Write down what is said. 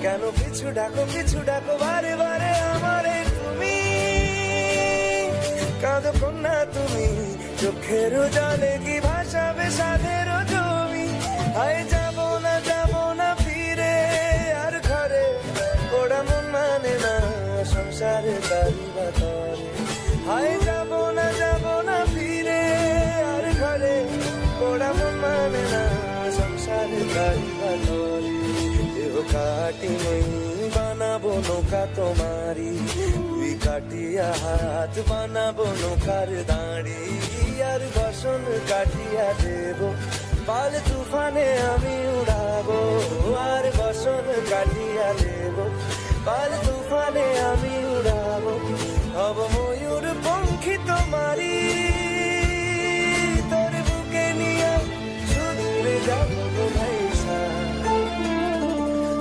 কেন পিছু ডাকো বারে বারে আমারে তুমি, কাঁদো কন্যা তুমি, চোখের জলে কি ভাসাবে সাধের জমি। আয় যাব না ফিরে আর ঘরে, ওরা মন মানে না সংসারে তারি বাতরে। আয় যাব না ফিরে আর ঘরে, ওরা মন মানে না সংসারে তারি বাতরে। দেহ কাটি নেই বানাবো নৌকা তোমারি, তুই কাটিয়া হাত বানাবো নৌকার দাঁড়ি। আর বসন কাটিয়া দেব পাল তুফানে আমি উড়াবো, আর বসন কাটিয়া দেব পাল